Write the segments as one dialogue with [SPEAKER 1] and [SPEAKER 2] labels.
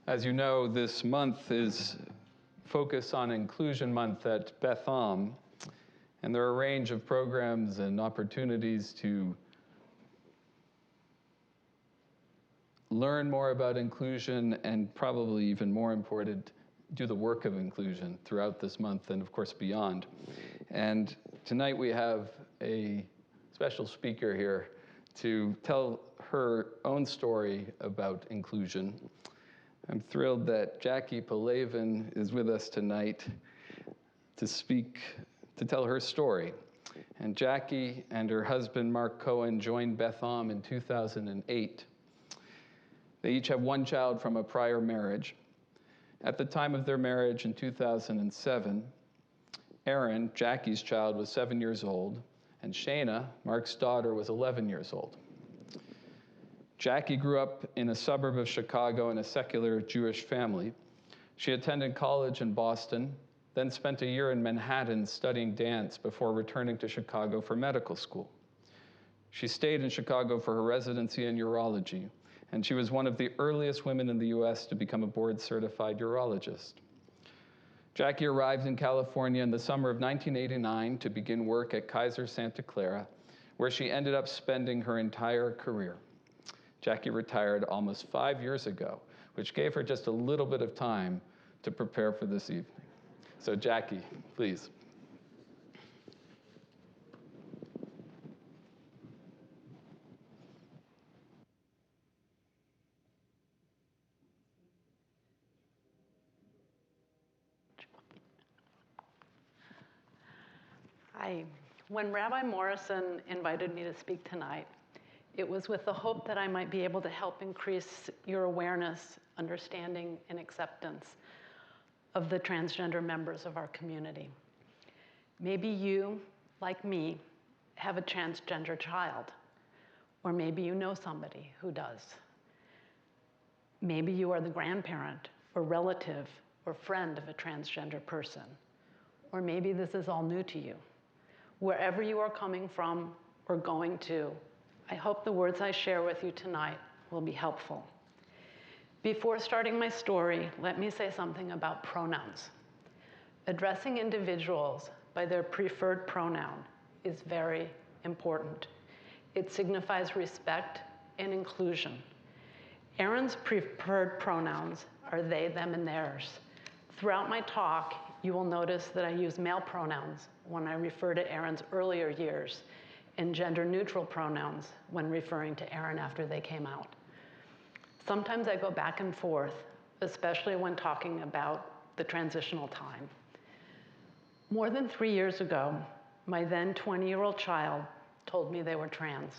[SPEAKER 1] As you know, this month is Focus on Inclusion Month at Beth Am, and there are a range of programs and opportunities to learn more about inclusion and, probably even more important, do the work of inclusion throughout this month and, of course, beyond. And tonight we have a special speaker here to tell her own story about inclusion. I'm thrilled that Jackie Pelavin is with us tonight to tell her story. And Jackie and her husband, Mark Cohen, joined Beth Am in 2008. They each have one child from a prior marriage. At the time of their marriage in 2007, Erin, Jackie's child, was 7 years old, and Shayna, Mark's daughter, was 11 years old. Jackie grew up in a suburb of Chicago in a secular Jewish family. She attended college in Boston, then spent a year in Manhattan studying dance before returning to Chicago for medical school. She stayed in Chicago for her residency in urology, and she was one of the earliest women in the US to become a board-certified urologist. Jackie arrived in California in the summer of 1989 to begin work at Kaiser Santa Clara, where she ended up spending her entire career. Jackie retired almost 5 years ago, which gave her just a little bit of time to prepare for this evening. So Jackie, please.
[SPEAKER 2] Hi. When Rabbi Morrison invited me to speak tonight, it was with the hope that I might be able to help increase your awareness, understanding, and acceptance of the transgender members of our community. Maybe you, like me, have a transgender child, or maybe you know somebody who does. Maybe you are the grandparent or relative or friend of a transgender person, or maybe this is all new to you. Wherever you are coming from or going to, I hope the words I share with you tonight will be helpful. Before starting my story, let me say something about pronouns. Addressing individuals by their preferred pronoun is very important. It signifies respect and inclusion. Erin's preferred pronouns are they, them, and theirs. Throughout my talk, you will notice that I use male pronouns when I refer to Erin's earlier years, and gender-neutral pronouns when referring to Erin after they came out. Sometimes I go back and forth, especially when talking about the transitional time. More than 3 years ago, my then 20-year-old child told me they were trans.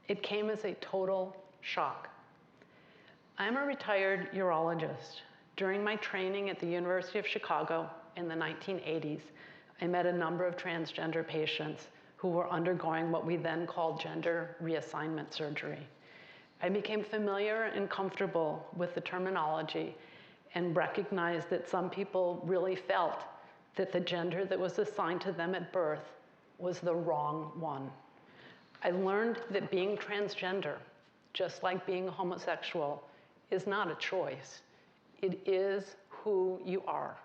[SPEAKER 2] It came as a total shock. I'm a retired urologist. During my training at the University of Chicago in the 1980s, I met a number of transgender patients who were undergoing what we then called gender reassignment surgery. I became familiar and comfortable with the terminology and recognized that some people really felt that the gender that was assigned to them at birth was the wrong one. I learned that being transgender, just like being homosexual, is not a choice. It is who you are.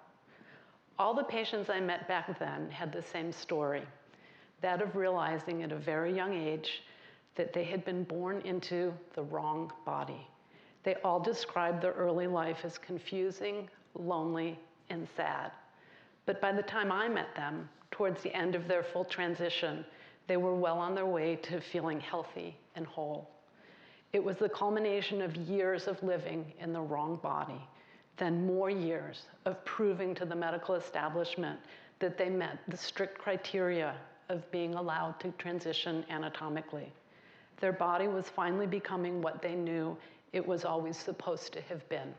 [SPEAKER 2] All the patients I met back then had the same story, that of realizing at a very young age that they had been born into the wrong body. They all described their early life as confusing, lonely, and sad. But by the time I met them, towards the end of their full transition, they were well on their way to feeling healthy and whole. It was the culmination of years of living in the wrong body, then more years of proving to the medical establishment that they met the strict criteria of being allowed to transition anatomically. Their body was finally becoming what they knew it was always supposed to have been.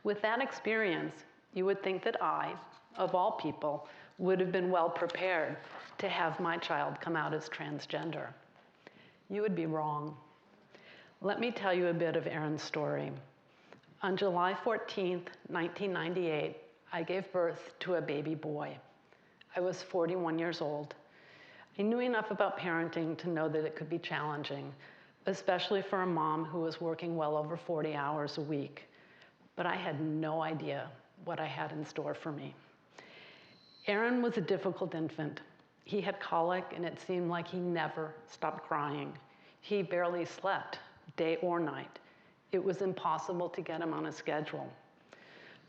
[SPEAKER 2] With that experience, you would think that I, of all people, would have been well prepared to have my child come out as transgender. You would be wrong. Let me tell you a bit of Erin's story. On July 14th, 1998, I gave birth to a baby boy. I was 41 years old. I knew enough about parenting to know that it could be challenging, especially for a mom who was working well over 40 hours a week. But I had no idea what I had in store for me. Aaron was a difficult infant. He had colic, and it seemed like he never stopped crying. He barely slept, day or night. It was impossible to get him on a schedule.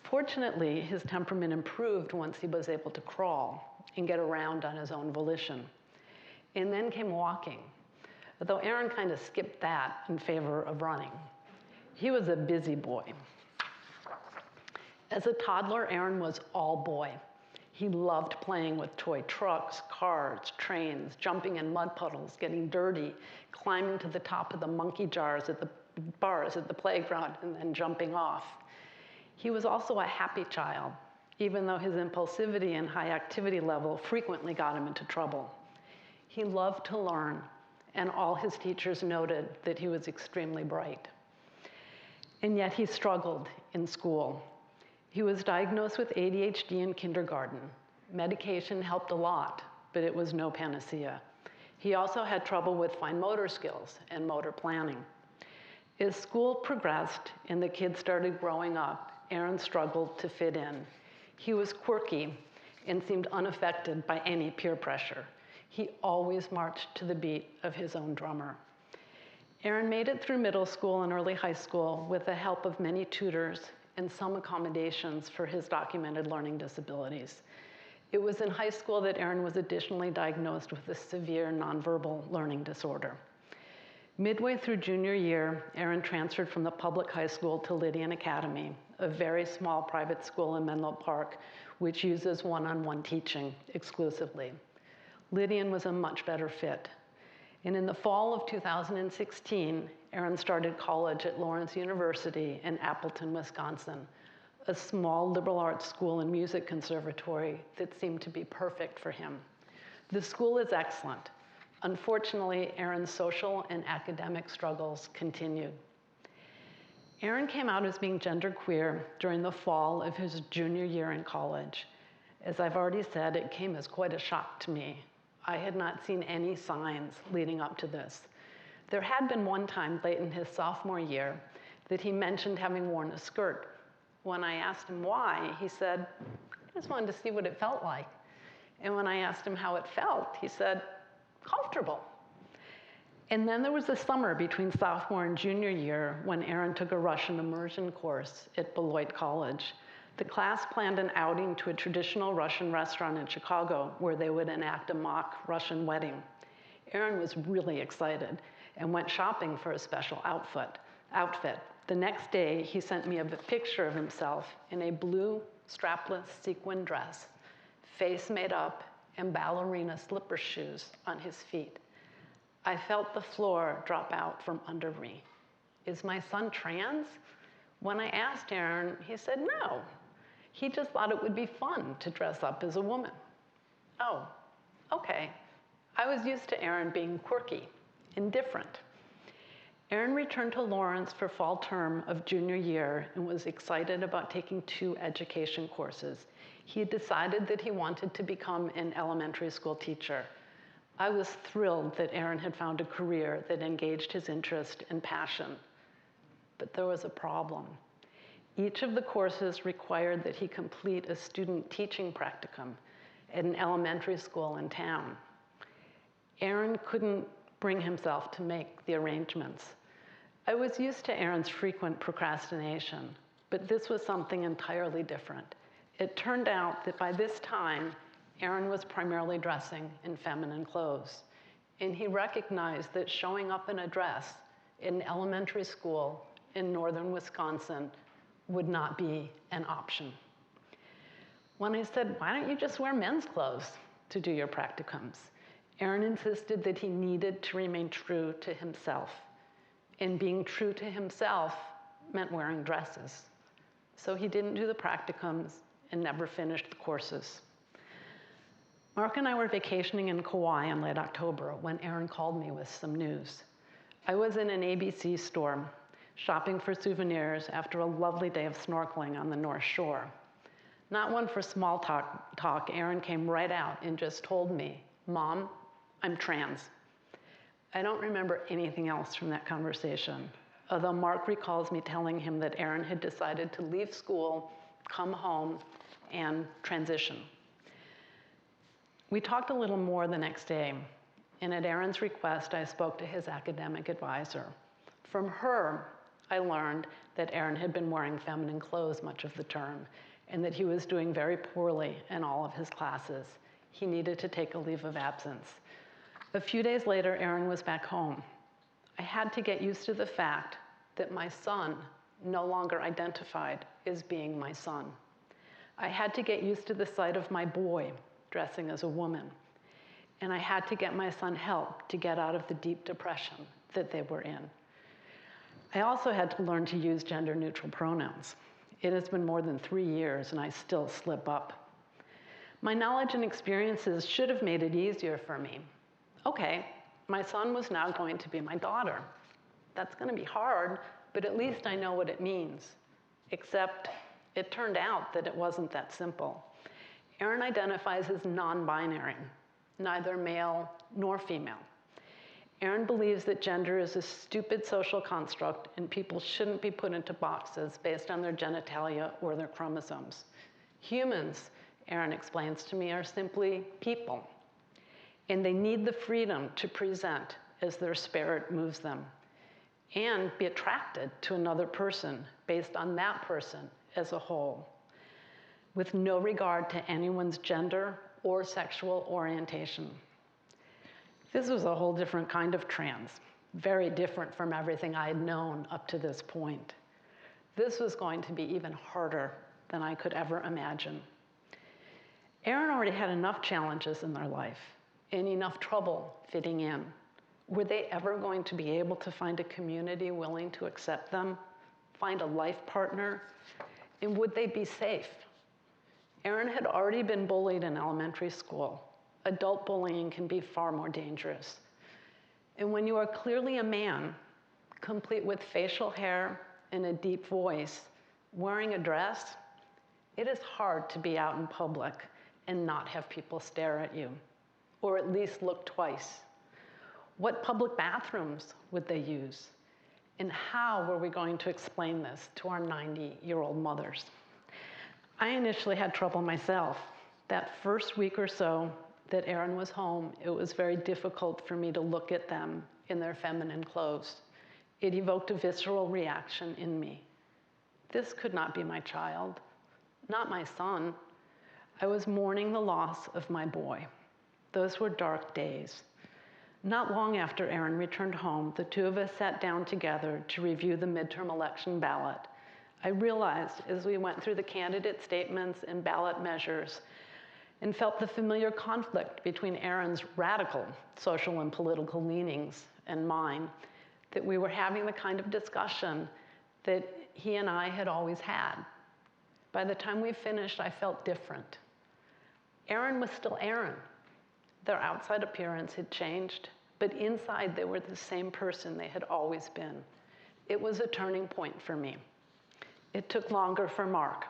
[SPEAKER 2] Fortunately, his temperament improved once he was able to crawl and get around on his own volition. And then came walking, though Aaron kind of skipped that in favor of running. He was a busy boy. As a toddler, Aaron was all boy. He loved playing with toy trucks, cars, trains, jumping in mud puddles, getting dirty, climbing to the top of the monkey bars at the playground, and then jumping off. He was also a happy child, even though his impulsivity and high activity level frequently got him into trouble. He loved to learn, and all his teachers noted that he was extremely bright. And yet he struggled in school. He was diagnosed with ADHD in kindergarten. Medication helped a lot, but it was no panacea. He also had trouble with fine motor skills and motor planning. As school progressed and the kids started growing up, Aaron struggled to fit in. He was quirky and seemed unaffected by any peer pressure. He always marched to the beat of his own drummer. Aaron made it through middle school and early high school with the help of many tutors and some accommodations for his documented learning disabilities. It was in high school that Aaron was additionally diagnosed with a severe nonverbal learning disorder. Midway through junior year, Aaron transferred from the public high school to Lydian Academy, a very small private school in Menlo Park, which uses one-on-one teaching exclusively. Lydian was a much better fit. And in the fall of 2016, Aaron started college at Lawrence University in Appleton, Wisconsin, a small liberal arts school and music conservatory that seemed to be perfect for him. The school is excellent. Unfortunately, Aaron's social and academic struggles continued. Aaron came out as being genderqueer during the fall of his junior year in college. As I've already said, it came as quite a shock to me. I had not seen any signs leading up to this. There had been one time late in his sophomore year that he mentioned having worn a skirt. When I asked him why, he said, I just wanted to see what it felt like. And when I asked him how it felt, he said, comfortable. And then there was the summer between sophomore and junior year when Aaron took a Russian immersion course at Beloit College. The class planned an outing to a traditional Russian restaurant in Chicago where they would enact a mock Russian wedding. Aaron was really excited and went shopping for a special outfit. The next day, he sent me a picture of himself in a blue strapless sequin dress, face made up, and ballerina slipper shoes on his feet. I felt the floor drop out from under me. Is my son trans? When I asked Aaron, he said no. He just thought it would be fun to dress up as a woman. Oh, okay. I was used to Aaron being quirky and different. Aaron returned to Lawrence for fall term of junior year and was excited about taking 2 education courses. He had decided that he wanted to become an elementary school teacher. I was thrilled that Aaron had found a career that engaged his interest and passion. But there was a problem. Each of the courses required that he complete a student teaching practicum at an elementary school in town. Aaron couldn't bring himself to make the arrangements. I was used to Aaron's frequent procrastination, but this was something entirely different. It turned out that by this time, Aaron was primarily dressing in feminine clothes, and he recognized that showing up in a dress in elementary school in northern Wisconsin would not be an option. When I said, why don't you just wear men's clothes to do your practicums? Aaron insisted that he needed to remain true to himself. And being true to himself meant wearing dresses. So he didn't do the practicums and never finished the courses. Mark and I were vacationing in Kauai in late October when Aaron called me with some news. I was in an ABC store shopping for souvenirs after a lovely day of snorkeling on the North Shore. Not one for small talk, Aaron came right out and just told me, Mom, I'm trans. I don't remember anything else from that conversation, although Mark recalls me telling him that Aaron had decided to leave school, come home, and transition. We talked a little more the next day, and at Aaron's request, I spoke to his academic advisor. From her, I learned that Aaron had been wearing feminine clothes much of the term, and that he was doing very poorly in all of his classes. He needed to take a leave of absence. A few days later, Aaron was back home. I had to get used to the fact that my son no longer identified as being my son. I had to get used to the sight of my boy dressing as a woman. And I had to get my son help to get out of the deep depression that they were in. I also had to learn to use gender-neutral pronouns. It has been more than 3 years, and I still slip up. My knowledge and experiences should have made it easier for me. Okay, my son was now going to be my daughter. That's going to be hard, but at least I know what it means. Except it turned out that it wasn't that simple. Aaron identifies as non-binary, neither male nor female. Aaron believes that gender is a stupid social construct and people shouldn't be put into boxes based on their genitalia or their chromosomes. Humans, Aaron explains to me, are simply people, and they need the freedom to present as their spirit moves them and be attracted to another person based on that person as a whole, with no regard to anyone's gender or sexual orientation. This was a whole different kind of trans, very different from everything I had known up to this point. This was going to be even harder than I could ever imagine. Aaron already had enough challenges in their life and enough trouble fitting in. Were they ever going to be able to find a community willing to accept them, find a life partner, and would they be safe? Aaron had already been bullied in elementary school. Adult bullying can be far more dangerous. And when you are clearly a man, complete with facial hair and a deep voice, wearing a dress, it is hard to be out in public and not have people stare at you, or at least look twice. What public bathrooms would they use? And how were we going to explain this to our 90-year-old mothers? I initially had trouble myself. That first week or so that Aaron was home, it was very difficult for me to look at them in their feminine clothes. It evoked a visceral reaction in me. This could not be my child, not my son. I was mourning the loss of my boy. Those were dark days. Not long after Aaron returned home, the two of us sat down together to review the midterm election ballot. I realized as we went through the candidate statements and ballot measures and felt the familiar conflict between Aaron's radical social and political leanings and mine, that we were having the kind of discussion that he and I had always had. By the time we finished, I felt different. Aaron was still Aaron. Their outside appearance had changed, but inside they were the same person they had always been. It was a turning point for me. It took longer for Mark.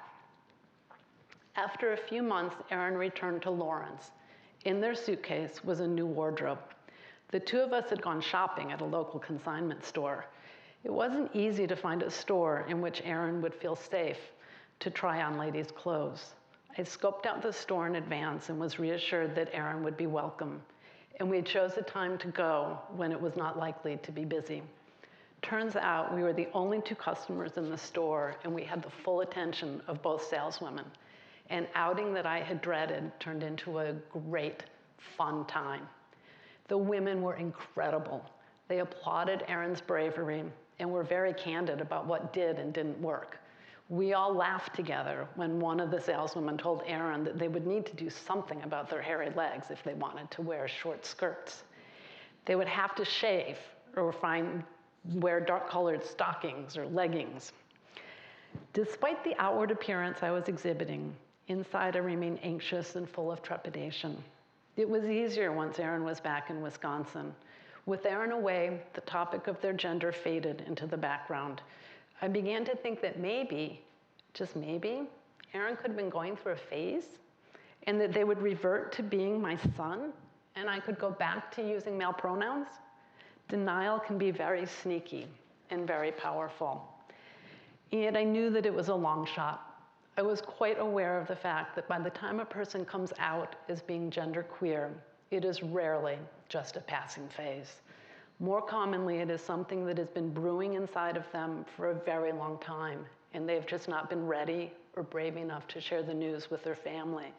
[SPEAKER 2] After a few months, Aaron returned to Lawrence. In their suitcase was a new wardrobe. The two of us had gone shopping at a local consignment store. It wasn't easy to find a store in which Aaron would feel safe to try on ladies' clothes. I scoped out the store in advance and was reassured that Aaron would be welcome. And we chose a time to go when it was not likely to be busy. Turns out we were the only two customers in the store, and we had the full attention of both saleswomen. An outing that I had dreaded turned into a great, fun time. The women were incredible. They applauded Aaron's bravery and were very candid about what did and didn't work. We all laughed together when one of the saleswomen told Aaron that they would need to do something about their hairy legs if they wanted to wear short skirts. They would have to shave or wear dark-colored stockings or leggings. Despite the outward appearance I was exhibiting, inside I remained anxious and full of trepidation. It was easier once Aaron was back in Wisconsin. With Aaron away, the topic of their gender faded into the background. I began to think that maybe, just maybe, Aaron could have been going through a phase, and that they would revert to being my son, and I could go back to using male pronouns. Denial can be very sneaky and very powerful. And yet I knew that it was a long shot. I was quite aware of the fact that by the time a person comes out as being genderqueer, it is rarely just a passing phase. More commonly, it is something that has been brewing inside of them for a very long time, and they've just not been ready or brave enough to share the news with their family,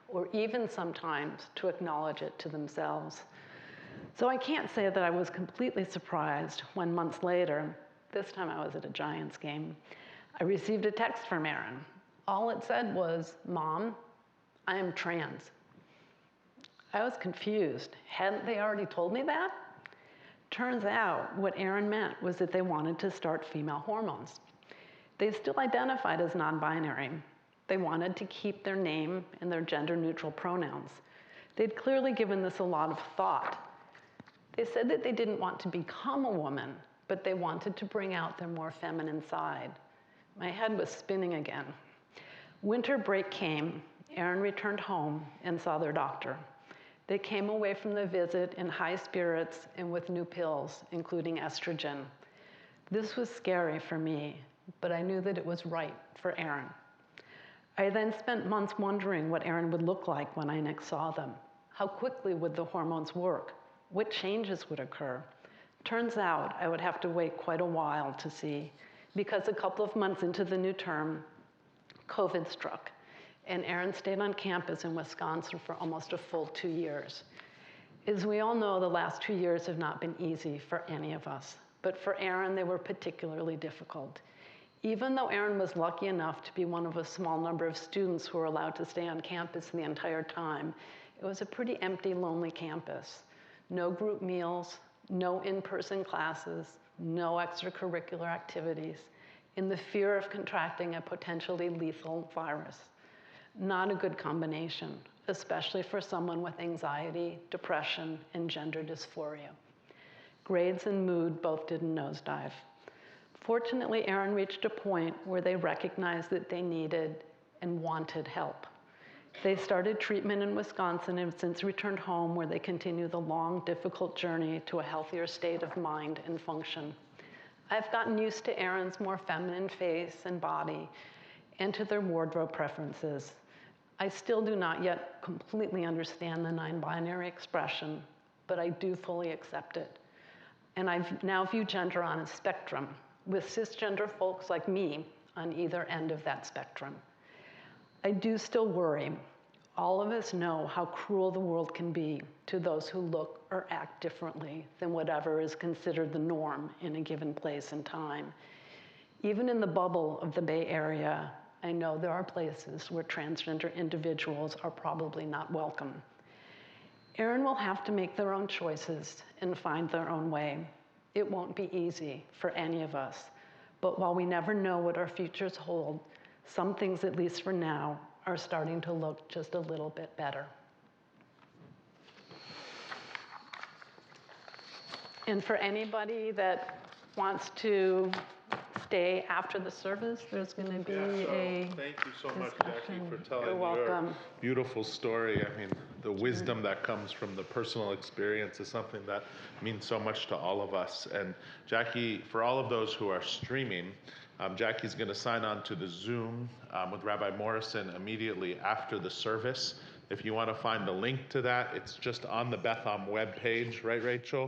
[SPEAKER 2] or even sometimes to acknowledge it to themselves. So I can't say that I was completely surprised when months later, this time I was at a Giants game, I received a text from Erin. All it said was, "Mom, I am trans." I was confused. Hadn't they already told me that? Turns out what Erin meant was that they wanted to start female hormones. They still identified as non-binary. They wanted to keep their name and their gender-neutral pronouns. They'd clearly given this a lot of thought. They said that they didn't want to become a woman, but they wanted to bring out their more feminine side. My head was spinning again. Winter break came. Erin returned home and saw their doctor. They came away from the visit in high spirits and with new pills, including estrogen. This was scary for me, but I knew that it was right for Erin. I then spent months wondering what Erin would look like when I next saw them. How quickly would the hormones work? What changes would occur? Turns out I would have to wait quite a while to see, because a couple of months into the new term, COVID struck, and Erin stayed on campus in Wisconsin for almost a full 2 years. As we all know, the last 2 years have not been easy for any of us, but for Erin, they were particularly difficult. Even though Erin was lucky enough to be one of a small number of students who were allowed to stay on campus the entire time, it was a pretty empty, lonely campus. No group meals, no in-person classes, no extracurricular activities, and the fear of contracting a potentially lethal virus. Not a good combination, especially for someone with anxiety, depression, and gender dysphoria. Grades and mood both did a nosedive. Fortunately, Erin reached a point where they recognized that they needed and wanted help. They started treatment in Wisconsin and have since returned home, where they continue the long, difficult journey to a healthier state of mind and function. I've gotten used to Erin's more feminine face and body and to their wardrobe preferences. I still do not yet completely understand the non-binary expression, but I do fully accept it. And I now view gender on a spectrum, with cisgender folks like me on either end of that spectrum. I do still worry. All of us know how cruel the world can be to those who look or act differently than whatever is considered the norm in a given place and time. Even in the bubble of the Bay Area, I know there are places where transgender individuals are probably not welcome. Erin will have to make their own choices and find their own way. It won't be easy for any of us, but while we never know what our futures hold, some things, at least for now, are starting to look just a little bit better. And for anybody that wants to stay after the service, there's going to be
[SPEAKER 3] Thank you so much, Jackie,
[SPEAKER 2] discussion.
[SPEAKER 3] for telling
[SPEAKER 2] You're
[SPEAKER 3] your
[SPEAKER 2] welcome.
[SPEAKER 3] beautiful story. I mean, the wisdom that comes from the personal experience is something that means so much to all of us. And Jackie, for all of those who are streaming, Jackie's going to sign on to the Zoom with Rabbi Morrison immediately after the service. If you want to find the link to that, it's just on the Betham webpage, right, Rachel?